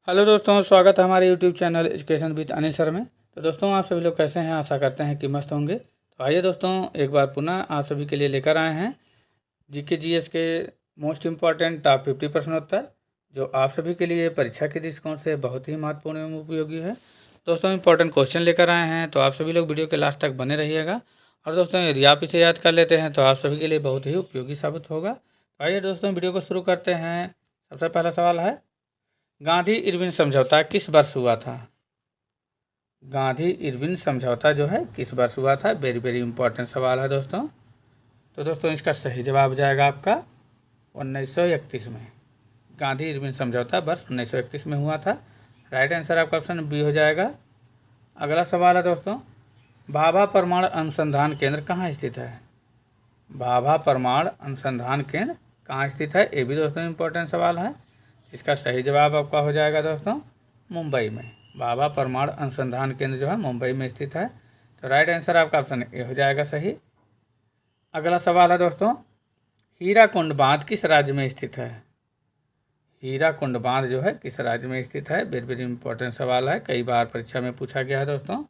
Hello दोस्तों, स्वागत है हमारे YouTube channel education with Anil sir में। तो दोस्तों, आप सभी लोग कैसे हैं? आशा करते हैं कि मस्त होंगे। तो आइए दोस्तों, एक बार पुनः आप सभी के लिए लेकर आए हैं जीके जीएस के मोस्ट इम्पॉर्टेंट टॉप 50 प्रश्नोत्तर, जो आप सभी के लिए परीक्षा के दृष्टिकोण से बहुत ही महत्वपूर्ण एवं उपयोगी है। दोस्तों, इंपॉर्टेंट क्वेश्चन लेकर आए हैं, तो आप सभी लोग वीडियो के लास्ट तक बने रहिएगा। और दोस्तों, यदि आप इसे याद कर लेते हैं तो आप सभी के लिए बहुत ही उपयोगी साबित होगा। तो आइए दोस्तों, वीडियो को शुरू करते हैं। सबसे पहला सवाल है, गांधी इरविन समझौता किस वर्ष हुआ था? गांधी इरविन समझौता जो है किस वर्ष हुआ था? वेरी वेरी इंपॉर्टेंट सवाल है दोस्तों। तो दोस्तों, इसका सही जवाब जाएगा आपका 1931 में। गांधी इरविन समझौता वर्ष 1931 में हुआ था। राइट आंसर आपका ऑप्शन बी हो जाएगा। अगला सवाल है दोस्तों, भाभा परमाणु अनुसंधान केंद्र कहाँ स्थित है? भाभा परमाणु अनुसंधान केंद्र कहाँ स्थित है? ये भी दोस्तों इंपॉर्टेंट सवाल है। इसका सही जवाब आपका हो जाएगा दोस्तों मुंबई में। भाभा परमाणु अनुसंधान केंद्र जो है मुंबई में स्थित है। तो राइट आंसर आपका ऑप्शन ए हो जाएगा सही। अगला सवाल है दोस्तों, हीराकुंड बांध किस राज्य में स्थित है? हीराकुंड बांध जो है किस राज्य में स्थित है? वेरी वेरी इंपॉर्टेंट सवाल है, कई बार परीक्षा में पूछा गया है दोस्तों।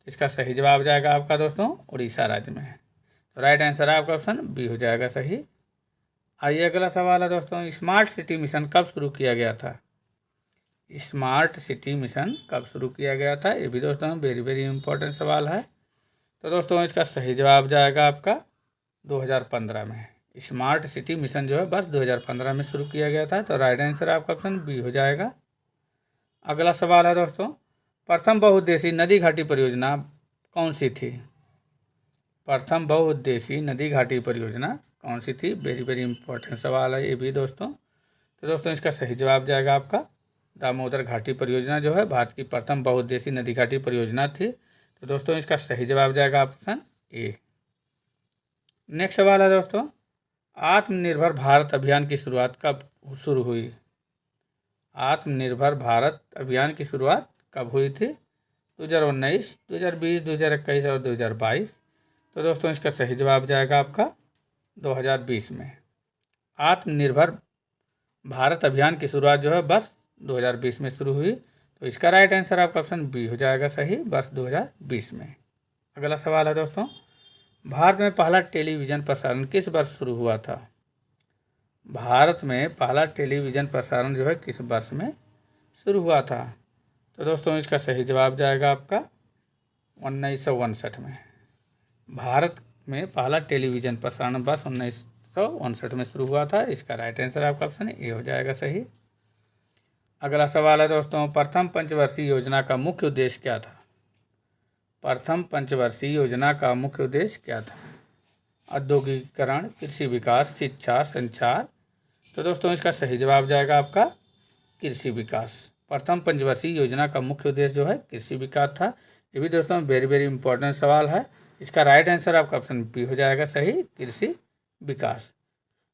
इसका सही जवाब जाएगा आपका दोस्तों उड़ीसा राज्य में। तो राइट आंसर आपका ऑप्शन बी हो जाएगा सही। आइए अगला सवाल है दोस्तों, स्मार्ट सिटी मिशन कब शुरू किया गया था? स्मार्ट सिटी मिशन कब शुरू किया गया था? ये भी दोस्तों वेरी वेरी इंपॉर्टेंट सवाल है। तो दोस्तों, इसका सही जवाब जाएगा आपका 2015 में। स्मार्ट सिटी मिशन जो है बस 2015 में शुरू किया गया था। तो राइट आंसर आपका ऑप्शन बी हो जाएगा। अगला सवाल है दोस्तों, प्रथम बहुउद्देशीय नदी घाटी परियोजना कौन सी थी? प्रथम बहुउद्देशीय नदी घाटी परियोजना कौन सी थी? वेरी वेरी इंपॉर्टेंट सवाल है ये भी दोस्तों। तो दोस्तों, इसका सही जवाब जाएगा आपका दामोदर घाटी परियोजना जो है भारत की प्रथम बहुउद्देशीय नदी घाटी परियोजना थी। तो दोस्तों, इसका सही जवाब जाएगा ऑप्शन ए। नेक्स्ट सवाल है दोस्तों, आत्मनिर्भर भारत अभियान की शुरुआत कब शुरू हुई? आत्मनिर्भर भारत अभियान की शुरुआत कब हुई थी? 2019, 2020, 2021 और 2022। तो दोस्तों, इसका सही जवाब जाएगा आपका 2020 में। आत्मनिर्भर भारत अभियान की शुरुआत जो है वर्ष 2020 में शुरू हुई। तो इसका राइट आंसर आपका ऑप्शन बी हो जाएगा सही, वर्ष 2020 में। अगला सवाल है दोस्तों, भारत में पहला टेलीविज़न प्रसारण किस वर्ष शुरू हुआ था? भारत में पहला टेलीविज़न प्रसारण जो है किस वर्ष में शुरू हुआ था? तो दोस्तों, इसका सही जवाब जाएगा आपका 1959 में। भारत में पहला टेलीविज़न प्रसारण वर्ष 1959 में शुरू हुआ था। इसका राइट आंसर आपका ऑप्शन ए हो जाएगा सही। अगला सवाल है दोस्तों, प्रथम पंचवर्षीय योजना का मुख्य उद्देश्य क्या था? प्रथम पंचवर्षीय योजना का मुख्य उद्देश्य क्या था? औद्योगिकीकरण, कृषि विकास, शिक्षा, संचार। तो दोस्तों, इसका सही जवाब जाएगा आपका कृषि विकास। प्रथम पंचवर्षीय योजना का मुख्य उद्देश्य जो है कृषि विकास था। ये भी दोस्तों वेरी वेरी इंपॉर्टेंट सवाल है। इसका राइट आंसर आपका ऑप्शन बी हो जाएगा सही, कृषि विकास।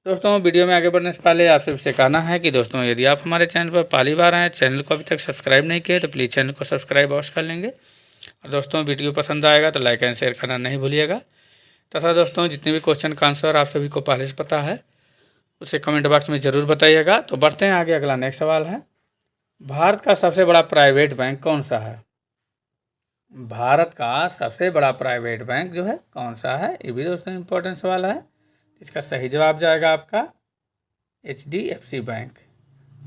दोस्तों, वीडियो में आगे बढ़ने से पहले आप सबसे कहना है कि दोस्तों, यदि आप हमारे चैनल पर पहली बार आए, चैनल को अभी तक सब्सक्राइब नहीं किए तो प्लीज़ चैनल को सब्सक्राइब अवश्य कर लेंगे। और दोस्तों, वीडियो पसंद आएगा तो लाइक एंड शेयर करना नहीं भूलिएगा। तथा दोस्तों, जितने भी क्वेश्चन का आंसर आप सभी को पहले से पता है उसे कमेंट बॉक्स में ज़रूर बताइएगा। तो बढ़ते हैं आगे। अगला नेक्स्ट सवाल है, भारत का सबसे बड़ा प्राइवेट बैंक कौन सा है? भारत का सबसे बड़ा प्राइवेट बैंक जो है कौन सा है? ये भी दोस्तों इंपॉर्टेंट सवाल है। इसका सही जवाब जाएगा आपका HDFC बैंक।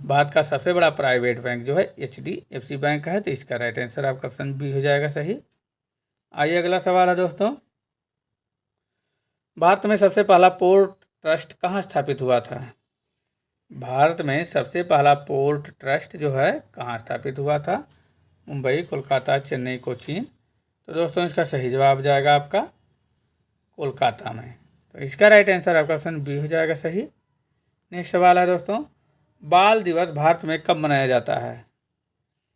भारत का सबसे बड़ा प्राइवेट बैंक जो है HDFC बैंक है। तो इसका राइट आंसर आपका ऑप्शन बी हो जाएगा सही। आइए अगला सवाल है दोस्तों, भारत में सबसे पहला पोर्ट ट्रस्ट कहाँ स्थापित हुआ था? भारत में सबसे पहला पोर्ट ट्रस्ट जो है कहाँ स्थापित हुआ था? मुंबई, कोलकाता, चेन्नई, कोचीन। तो दोस्तों, इसका सही जवाब जाएगा आपका कोलकाता में। तो इसका राइट आंसर आपका ऑप्शन बी हो जाएगा सही। नेक्स्ट सवाल है दोस्तों, बाल दिवस भारत में कब मनाया जाता है?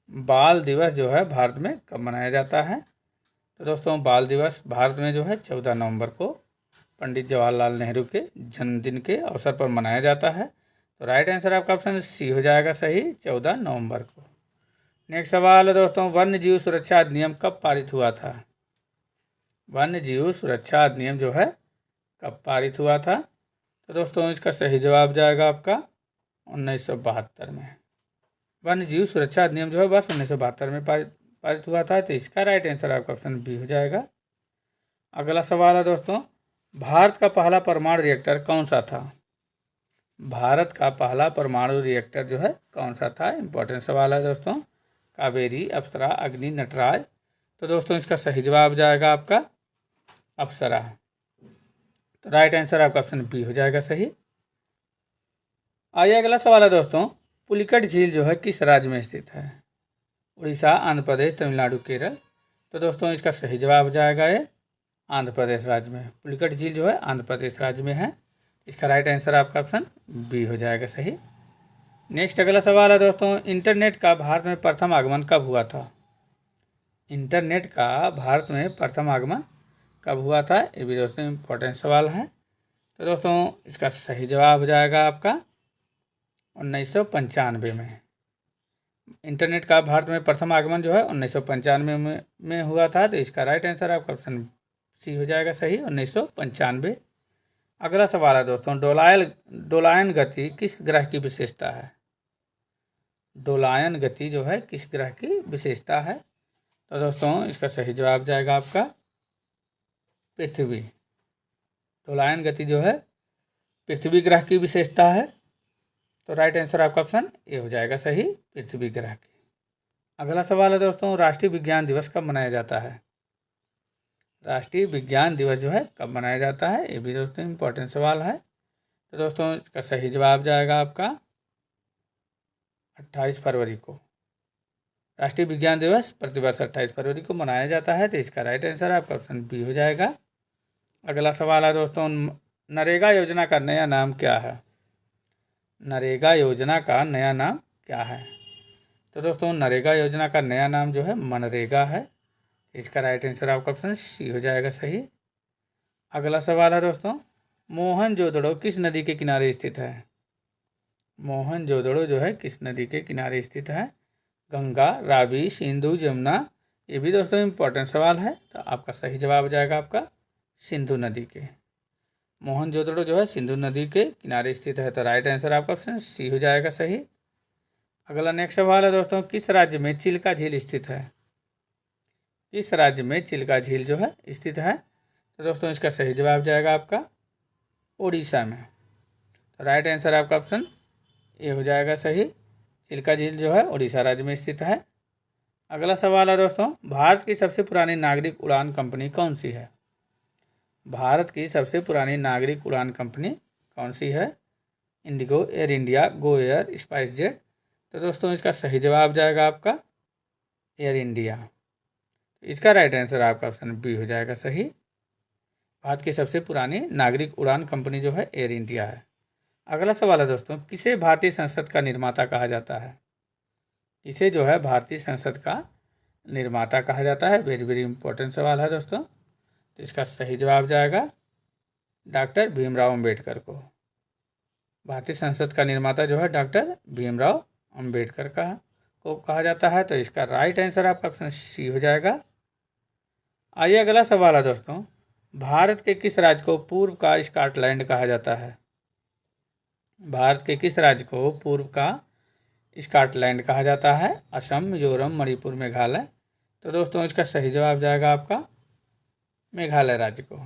बाल दिवस जो है भारत में कब मनाया जाता है? तो दोस्तों, बाल दिवस भारत में जो है 14 नवंबर को पंडित जवाहरलाल नेहरू के जन्मदिन के अवसर पर मनाया जाता है। तो राइट आंसर आपका ऑप्शन सी हो जाएगा सही, 14 नवंबर को। नेक्स्ट सवाल है दोस्तों, वन्य जीव सुरक्षा अधिनियम कब पारित हुआ था? वन्य जीव सुरक्षा अधिनियम जो है कब पारित हुआ था? तो दोस्तों, इसका सही जवाब जाएगा आपका 1972 में। वन्य जीव सुरक्षा अधिनियम जो है वर्ष 1972 में पारित हुआ था। तो इसका राइट आंसर आपका ऑप्शन बी हो जाएगा। अगला सवाल है दोस्तों, भारत का पहला परमाणु रिएक्टर कौन सा था? भारत का पहला परमाणु रिएक्टर जो है कौन सा था? इंपॉर्टेंट सवाल है दोस्तों। कावेरी, अप्सरा, अग्नि, नटराज। तो दोस्तों इसका सही जवाब जाएगा आपका अप्सरा। तो राइट आंसर आपका ऑप्शन बी हो जाएगा सही। आइए अगला सवाल है दोस्तों, पुलिकट झील जो है किस राज्य में स्थित है? उड़ीसा, आंध्र प्रदेश, तमिलनाडु, केरल। तो दोस्तों इसका सही जवाब जाएगा ये आंध्र प्रदेश राज्य में। पुलिकट झील जो है आंध्र प्रदेश राज्य में है। इसका राइट आंसर आपका ऑप्शन बी हो जाएगा सही। नेक्स्ट अगला सवाल है दोस्तों, इंटरनेट का भारत में प्रथम आगमन कब हुआ था? इंटरनेट का भारत में प्रथम आगमन कब हुआ था? ये भी दोस्तों इम्पोर्टेंट सवाल है। तो दोस्तों इसका सही जवाब हो जाएगा आपका 1995 में। इंटरनेट का भारत में प्रथम आगमन जो है 1995 में हुआ था। तो इसका राइट आंसर आपका ऑप्शन सी हो जाएगा सही, 1995। अगला सवाल है दोस्तों, डोलायन गति किस ग्रह की विशेषता है? डोलायन गति जो है किस ग्रह की विशेषता है? तो दोस्तों इसका सही जवाब जाएगा आपका पृथ्वी। डोलायन गति जो है पृथ्वी ग्रह की विशेषता है। तो राइट आंसर आपका ऑप्शन ए हो जाएगा सही, पृथ्वी ग्रह की। अगला सवाल है दोस्तों, राष्ट्रीय विज्ञान दिवस कब मनाया जाता है? राष्ट्रीय विज्ञान दिवस जो है कब मनाया जाता है? ये भी दोस्तों इम्पोर्टेंट सवाल है। तो दोस्तों इसका सही जवाब जाएगा आपका 28 फरवरी को। राष्ट्रीय विज्ञान दिवस प्रतिवर्ष 28 फरवरी को मनाया जाता है। तो इसका राइट आंसर आपका ऑप्शन बी हो जाएगा। अगला सवाल है दोस्तों, नरेगा योजना का नया नाम क्या है? नरेगा योजना का नया नाम क्या है? तो दोस्तों नरेगा योजना का नया नाम जो है मनरेगा है। इसका राइट आंसर आपका ऑप्शन सी हो जाएगा सही। अगला सवाल है दोस्तों, मोहनजोदड़ो किस नदी के किनारे स्थित है? मोहनजोदड़ो जो है किस नदी के किनारे स्थित है? गंगा, रावी, सिंधु, जमुना। ये भी दोस्तों इम्पोर्टेंट सवाल है। तो आपका सही जवाब हो जाएगा आपका सिंधु नदी के। मोहनजोदड़ो जो है सिंधु नदी के किनारे स्थित है। तो राइट आंसर आपका ऑप्शन सी हो जाएगा सही। अगला नेक्स्ट सवाल है दोस्तों, किस राज्य में चिल्का झील स्थित है? किस राज्य में चिल्का झील जो है स्थित है? तो दोस्तों इसका सही जवाब जाएगा आपका उड़ीसा में। तो राइट आंसर आपका ऑप्शन ए हो जाएगा सही। चिल्का झील जो है उड़ीसा राज्य में स्थित है। अगला सवाल है दोस्तों, भारत की सबसे पुरानी नागरिक उड़ान कंपनी कौन सी है? भारत की सबसे पुरानी नागरिक उड़ान कंपनी कौन सी है? Indigo, air India, Go Air, spice jet. तो दोस्तों इसका सही जवाब जाएगा आपका एयर इंडिया। इसका राइट आंसर आपका ऑप्शन बी हो जाएगा सही। भारत की सबसे पुरानी नागरिक उड़ान कंपनी जो है एयर इंडिया है। अगला सवाल है दोस्तों, किसे भारतीय संसद का निर्माता कहा जाता है? इसे जो है भारतीय संसद का निर्माता कहा जाता है। वेरी वेरी इंपॉर्टेंट सवाल है दोस्तों। तो इसका सही जवाब जाएगा डॉक्टर भीमराव अंबेडकर को। भारतीय संसद का निर्माता जो है डॉक्टर भीमराव अंबेडकर को कहा जाता है। तो इसका राइट आंसर आपका ऑप्शन सी हो जाएगा। आइए अगला सवाल है दोस्तों, भारत के किस राज्य को पूर्व का स्कॉटलैंड कहा जाता है? भारत के किस राज्य को पूर्व का स्कॉटलैंड कहा जाता है? असम, मिजोरम, मणिपुर, मेघालय। तो दोस्तों इसका सही जवाब जाएगा आपका मेघालय राज्य को।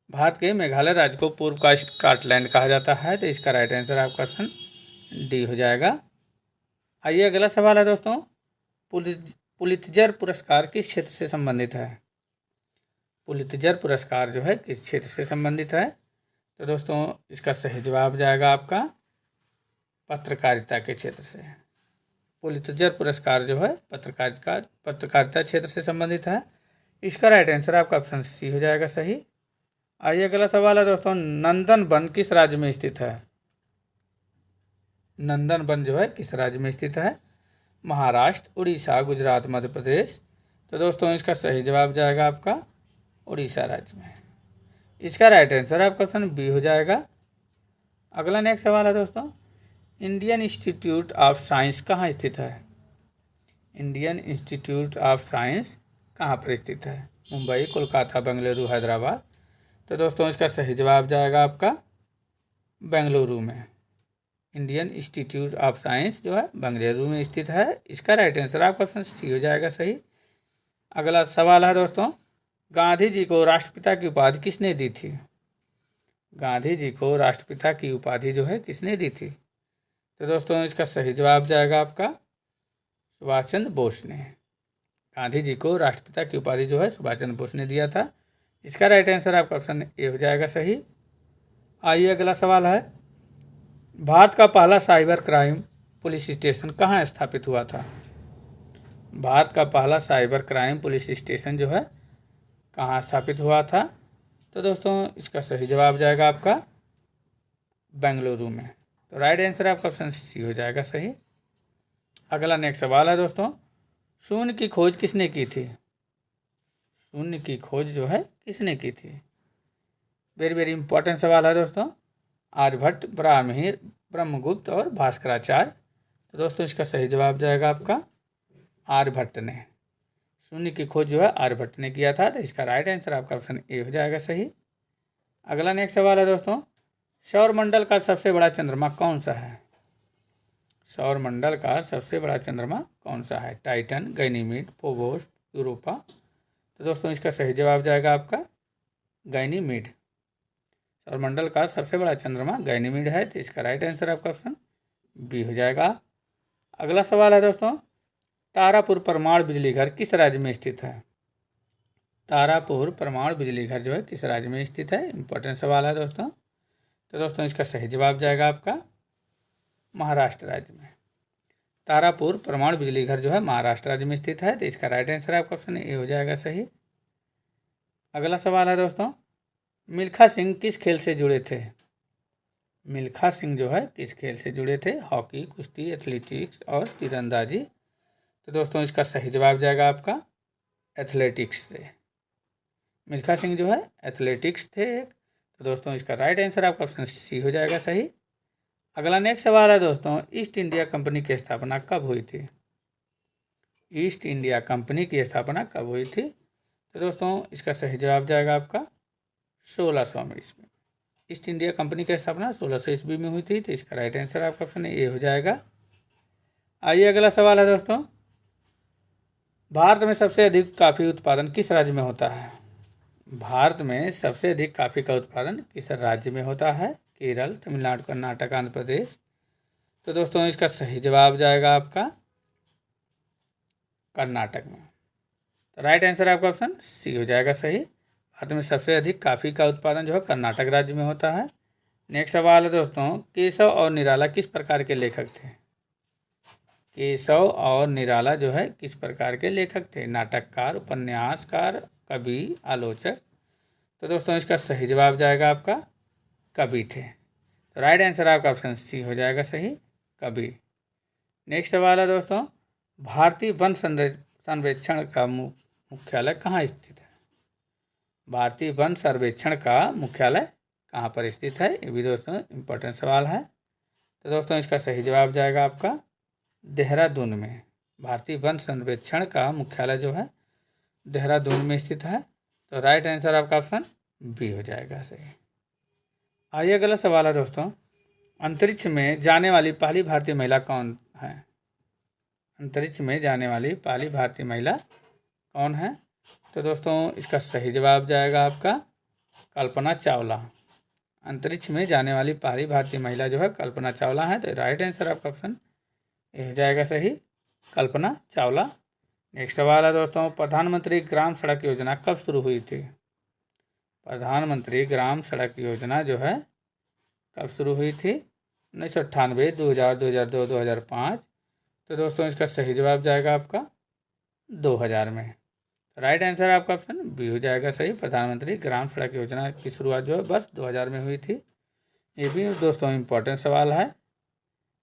भारत के मेघालय राज्य को पूर्व का स्कॉटलैंड कहा जाता है। तो इसका राइट आंसर आपका ऑप्शन डी हो जाएगा। आइए अगला सवाल है दोस्तों, पुलित्जर पुरस्कार किस क्षेत्र से संबंधित है? पुलित्जर पुरस्कार जो है किस क्षेत्र से संबंधित है? तो दोस्तों इसका सही जवाब जाएगा आपका पत्रकारिता के क्षेत्र से। पुलित्जर पुरस्कार जो है पत्रकारिता क्षेत्र से संबंधित है। इसका राइट आंसर आपका ऑप्शन सी हो जाएगा सही। आइए अगला सवाल है दोस्तों, नंदन वन किस राज्य में स्थित है? नंदन वन जो है किस राज्य में स्थित है? महाराष्ट्र, उड़ीसा, गुजरात, मध्य प्रदेश। तो दोस्तों इसका सही जवाब जाएगा आपका उड़ीसा राज्य में। इसका राइट आंसर आपका ऑप्शन बी हो जाएगा। अगला नेक्स्ट सवाल है दोस्तों, इंडियन इंस्टीट्यूट ऑफ साइंस कहाँ स्थित है? इंडियन इंस्टीट्यूट ऑफ साइंस कहाँ पर स्थित है? मुंबई, कोलकाता, बेंगलुरु, हैदराबाद। तो दोस्तों इसका सही जवाब जाएगा आपका बेंगलुरु में। इंडियन इंस्टीट्यूट ऑफ साइंस जो है बेंगलुरु में स्थित है। इसका राइट आंसर आपका ऑप्शन सी हो जाएगा सही। अगला सवाल है दोस्तों, गांधी जी को राष्ट्रपिता की उपाधि किसने दी थी? गांधी जी को राष्ट्रपिता की उपाधि जो है किसने दी थी? तो दोस्तों इसका सही जवाब जाएगा आपका सुभाष चंद्र बोस ने। गांधी जी को राष्ट्रपिता की उपाधि जो है सुभाष चंद्र बोस ने दिया था। इसका राइट आंसर आपका ऑप्शन ए हो जाएगा सही। आइए अगला सवाल है, भारत का पहला साइबर क्राइम पुलिस स्टेशन कहाँ स्थापित हुआ था? भारत का पहला साइबर क्राइम पुलिस स्टेशन जो है कहाँ स्थापित हुआ था? तो दोस्तों इसका सही जवाब जाएगा आपका बेंगलुरु में। तो राइट आंसर आपका ऑप्शन सी हो जाएगा सही। अगला नेक्स्ट सवाल है दोस्तों, शून्य की खोज किसने की थी? शून्य की खोज जो है किसने की थी? वेरी वेरी इंपॉर्टेंट सवाल है दोस्तों। आर्यभट्ट, ब्राह्मीर, ब्रह्मगुप्त और भास्कराचार्य। तो दोस्तों इसका सही जवाब जाएगा आपका आर्यभट्ट ने। शून्य की खोज जो है आर्यभट्ट ने किया था। तो इसका राइट आंसर आपका ऑप्शन ए हो जाएगा सही। अगला नेक्स्ट सवाल है दोस्तों, सौरमंडल का सबसे बड़ा चंद्रमा कौन सा है? सौरमंडल का सबसे बड़ा चंद्रमा कौन सा है? Titan, Ganymede, Phobos, Europa. तो दोस्तों इसका सही जवाब जाएगा आपका गैनीमीड। सौरमंडल का सबसे बड़ा चंद्रमा गैनीमीड है। तो इसका राइट आंसर आपका ऑप्शन बी हो जाएगा। अगला सवाल है दोस्तों, तारापुर परमाणु बिजली घर किस राज्य में स्थित है? तारापुर परमाणु बिजली घर जो है किस राज्य में स्थित है? इंपॉर्टेंट सवाल है दोस्तों। तो दोस्तों इसका सही जवाब जाएगा आपका महाराष्ट्र राज्य में। तारापुर परमाणु बिजली घर जो है महाराष्ट्र राज्य में स्थित है। तो इसका राइट आंसर आपका ऑप्शन ए हो जाएगा सही। अगला सवाल है दोस्तों, मिल्खा सिंह किस खेल से जुड़े थे? मिल्खा सिंह जो है किस खेल से जुड़े थे? हॉकी, कुश्ती, एथलेटिक्स और तीरंदाजी। तो दोस्तों इसका सही जवाब जाएगा आपका एथलेटिक्स से। मिल्खा सिंह जो है एथलेटिक्स थे एक। तो दोस्तों इसका राइट आंसर आपका ऑप्शन सी हो जाएगा सही। अगला नेक्स्ट सवाल है दोस्तों, ईस्ट इंडिया कंपनी की स्थापना कब हुई थी? ईस्ट इंडिया कंपनी की स्थापना कब हुई थी? तो दोस्तों इसका सही जवाब जाएगा आपका 1600 ईस्वी में। ईस्ट इंडिया कंपनी की स्थापना 1600 ईस्वी में हुई थी। तो इसका राइट आंसर आपका ऑप्शन ए हो जाएगा। आइए अगला सवाल है दोस्तों, भारत में सबसे अधिक कॉफ़ी उत्पादन किस राज्य में होता है? भारत में सबसे अधिक कॉफ़ी का उत्पादन किस राज्य में होता है? केरल, तमिलनाडु, कर्नाटक, आंध्र प्रदेश। तो दोस्तों इसका सही जवाब जाएगा आपका कर्नाटक में। तो राइट आंसर आपका ऑप्शन सी हो जाएगा सही। भारत में सबसे अधिक कॉफ़ी का उत्पादन जो है कर्नाटक राज्य में होता है। नेक्स्ट सवाल है दोस्तों, केशव और निराला किस प्रकार के लेखक थे? केशव और निराला जो है किस प्रकार के लेखक थे? नाटककार, उपन्यासकार, कवि, आलोचक। तो दोस्तों इसका सही जवाब जाएगा आपका कवि थे। तो राइट आंसर आपका ऑप्शन सी हो जाएगा सही, कवि। नेक्स्ट सवाल है दोस्तों, भारतीय वन सर्वेक्षण का मुख्यालय कहाँ स्थित है? भारतीय वन सर्वेक्षण का मुख्यालय कहाँ पर स्थित है? ये भी दोस्तों इम्पोर्टेंट सवाल है। तो दोस्तों इसका सही जवाब जाएगा आपका देहरादून में। भारतीय वन सर्वेक्षण का मुख्यालय जो है देहरादून में स्थित है। तो राइट आंसर आपका ऑप्शन बी हो जाएगा सही। आइए अगला सवाल है दोस्तों, अंतरिक्ष में जाने वाली पहली भारतीय महिला कौन है? अंतरिक्ष में जाने वाली पहली भारतीय महिला कौन है? तो दोस्तों इसका सही जवाब जाएगा आपका कल्पना चावला। अंतरिक्ष में जाने वाली पहली भारतीय महिला जो है कल्पना चावला है। तो राइट आंसर आपका ऑप्शन ए हो जाएगा सही, कल्पना चावला। नेक्स्ट सवाल है दोस्तों, प्रधानमंत्री ग्राम सड़क योजना कब शुरू हुई थी? प्रधानमंत्री ग्राम सड़क योजना जो है कब शुरू हुई थी? 1998, 2000, 2002, 2005। तो दोस्तों इसका सही जवाब जाएगा आपका 2000 में। राइट आंसर आपका ऑप्शन बी हो जाएगा सही। प्रधानमंत्री ग्राम सड़क योजना की शुरुआत जो है वर्ष 2000 में हुई थी। ये भी दोस्तों इम्पोर्टेंट सवाल है।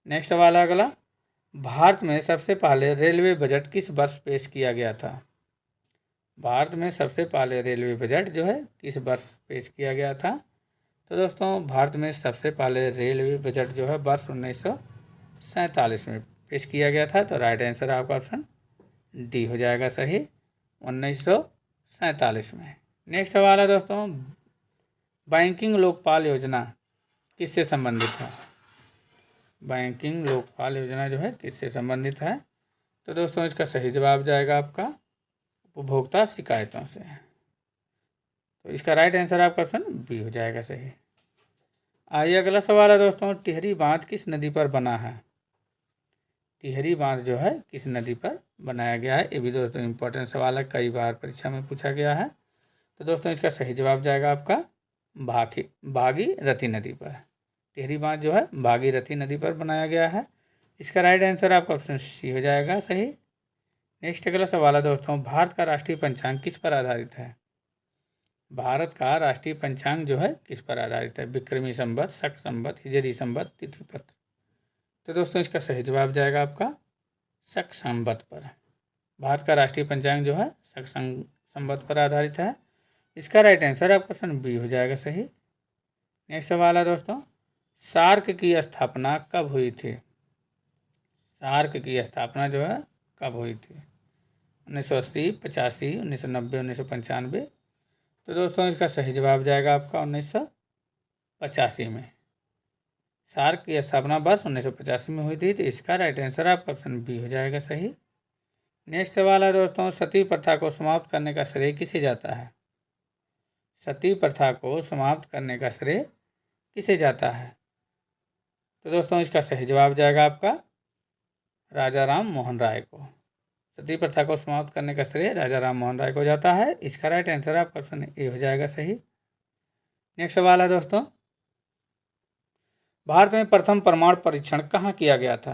नेक्स्ट सवाल है अगला, भारत में सबसे पहले रेलवे बजट किस वर्ष पेश किया गया था? भारत में सबसे पहले रेलवे बजट जो है किस वर्ष पेश किया गया था? तो दोस्तों भारत में सबसे पहले रेलवे बजट जो है वर्ष 1947 में पेश किया गया था। तो राइट आंसर आपका ऑप्शन डी हो जाएगा सही, 1947 में। नेक्स्ट सवाल है दोस्तों, बैंकिंग लोकपाल योजना किससे संबंधित है? बैंकिंग लोकपाल योजना जो है किससे संबंधित है? तो दोस्तों इसका सही जवाब जाएगा आपका उपभोक्ता शिकायतों से। तो इसका राइट आंसर आपका ऑप्शन बी हो जाएगा सही। आइए अगला सवाल है दोस्तों, टिहरी बांध किस नदी पर बना है? टिहरी बांध जो है किस नदी पर बनाया गया है? ये भी दोस्तों इंपॉर्टेंट सवाल है, कई बार परीक्षा में पूछा गया है। तो दोस्तों इसका सही जवाब जाएगा आपका भागीरथी नदी पर। टिहरी बांध जो है भागीरथी नदी पर बनाया गया है। इसका राइट आंसर आपका ऑप्शन सी हो जाएगा सही। नेक्स्ट अगला सवाल है दोस्तों, भारत का राष्ट्रीय पंचांग किस पर आधारित है? भारत का राष्ट्रीय पंचांग जो है किस पर आधारित है? विक्रमी संवत, शक संवत, हिजरी संवत, तिथि पत्र। तो दोस्तों इसका सही जवाब जाएगा आपका शक संवत पर। भारत का राष्ट्रीय पंचांग जो है शक संवत पर आधारित है। इसका राइट आंसर आपका ऑप्शन बी हो जाएगा सही। नेक्स्ट सवाल है दोस्तों, सार्क की स्थापना कब हुई थी? सार्क की स्थापना जो है कब हुई थी? 1980, 85, 1990, 1995। तो दोस्तों इसका सही जवाब जाएगा आपका 1985 में। सार्क की स्थापना वर्ष 1985 में हुई थी। तो इसका राइट आंसर आपका ऑप्शन बी हो जाएगा सही। नेक्स्ट सवाल है दोस्तों, सती प्रथा को समाप्त करने का श्रेय किसे जाता है? सती प्रथा को समाप्त करने का श्रेय किसे जाता है? तो दोस्तों इसका सही जवाब जाएगा आपका राजा राम मोहन राय को। सती प्रथा को समाप्त करने का श्रेय राजा राम मोहन राय को जाता है। इसका राइट आंसर आपका ऑप्शन ए हो जाएगा सही। नेक्स्ट सवाल है दोस्तों, भारत में प्रथम परमाणु परीक्षण कहाँ किया गया था?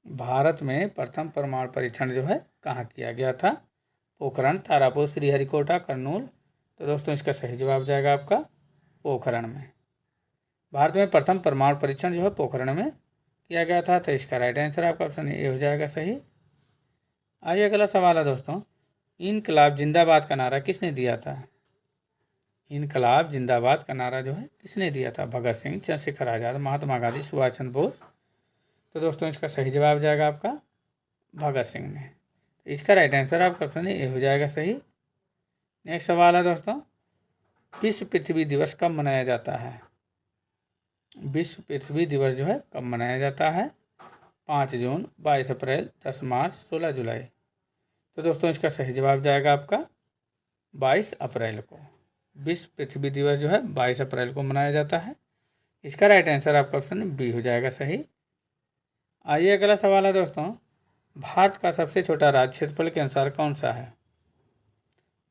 भारत में प्रथम परमाणु परीक्षण जो है कहाँ किया गया था? पोखरण, तारापुर, श्रीहरिकोटा, करनूल। तो दोस्तों इसका सही जवाब जाएगा आपका पोखरण में। भारत में प्रथम परमाणु परीक्षण जो है पोखरण में किया गया था। तो इसका राइट आंसर आपका ऑप्शन ए हो जाएगा सही। आइए अगला सवाल है दोस्तों, इनकलाब जिंदाबाद का नारा किसने दिया था? इनकलाब जिंदाबाद का नारा जो है किसने दिया था? भगत सिंह, चंद्रशेखर आज़ाद, महात्मा गांधी, सुभाष चंद्र बोस। तो दोस्तों इसका सही जवाब जाएगा आपका भगत सिंह ने। तो इसका राइट आंसर आपका ऑप्शन ए हो जाएगा सही। नेक्स्ट सवाल है दोस्तों, विश्व पृथ्वी दिवस कब मनाया जाता है? विश्व पृथ्वी दिवस जो है कब मनाया जाता है? 5 जून, 22 अप्रैल, 10 मार्च, 16 जुलाई। तो दोस्तों इसका सही जवाब जाएगा आपका 22 अप्रैल को। विश्व पृथ्वी दिवस जो है 22 अप्रैल को मनाया जाता है। इसका राइट आंसर आपका ऑप्शन बी हो जाएगा सही। आइए अगला सवाल है दोस्तों, भारत का सबसे छोटा राज्य क्षेत्रफल के अनुसार कौन सा है?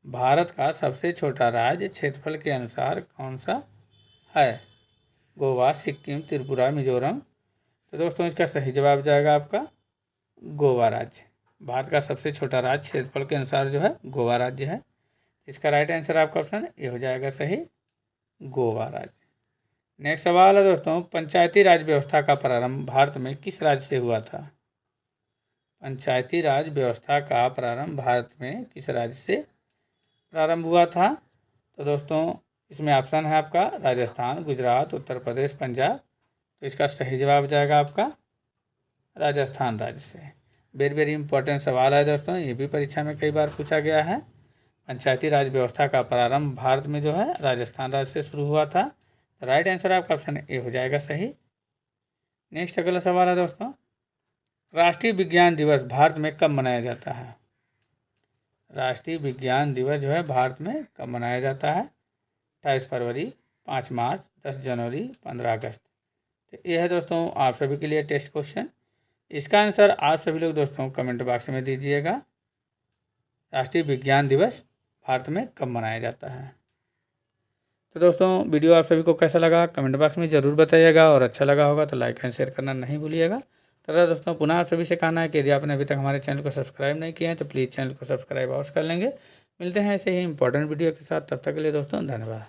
भारत का सबसे छोटा राज्य क्षेत्रफल के अनुसार कौन सा है? गोवा, सिक्किम, त्रिपुरा, मिजोरम। तो दोस्तों इसका सही जवाब जाएगा आपका गोवा राज्य। भारत का सबसे छोटा राज्य क्षेत्रफल के अनुसार जो है गोवा राज्य है। इसका राइट आंसर आपका ऑप्शन ए हो जाएगा सही, गोवा राज्य। नेक्स्ट सवाल है दोस्तों, पंचायती राज व्यवस्था का प्रारंभ भारत में किस राज्य से हुआ था? पंचायती राज व्यवस्था का प्रारंभ भारत में किस राज्य से प्रारंभ हुआ था? तो दोस्तों इसमें ऑप्शन है आपका राजस्थान, गुजरात, उत्तर प्रदेश, पंजाब। तो इसका सही जवाब जाएगा आपका राजस्थान राज्य से। वेरी वेरी इंपॉर्टेंट सवाल है दोस्तों, ये भी परीक्षा में कई बार पूछा गया है। पंचायती राज व्यवस्था का प्रारंभ भारत में जो है राजस्थान राज्य से शुरू हुआ था। राइट आंसर आपका ऑप्शन ए हो जाएगा सही। नेक्स्ट अगला सवाल है दोस्तों, राष्ट्रीय विज्ञान दिवस भारत में कब मनाया जाता है? राष्ट्रीय विज्ञान दिवस जो है भारत में कब मनाया जाता है? 28 फरवरी, 5 मार्च, 10 जनवरी, 15 अगस्त। तो ये है दोस्तों आप सभी के लिए टेस्ट क्वेश्चन। इसका आंसर आप सभी लोग दोस्तों कमेंट बॉक्स में दीजिएगा। राष्ट्रीय विज्ञान दिवस भारत में कब मनाया जाता है? तो दोस्तों वीडियो आप सभी को कैसा लगा कमेंट बॉक्स में ज़रूर बताइएगा, और अच्छा लगा होगा तो लाइक एंड शेयर करना नहीं भूलिएगा। तो दोस्तों पुनः आप सभी से कहना है कि यदि आपने अभी तक हमारे चैनल को सब्सक्राइब नहीं किया है तो प्लीज़ चैनल को सब्सक्राइब अवश्य कर लेंगे। मिलते हैं ऐसे ही इंपॉर्टेंट वीडियो के साथ, तब तक के लिए दोस्तों धन्यवाद।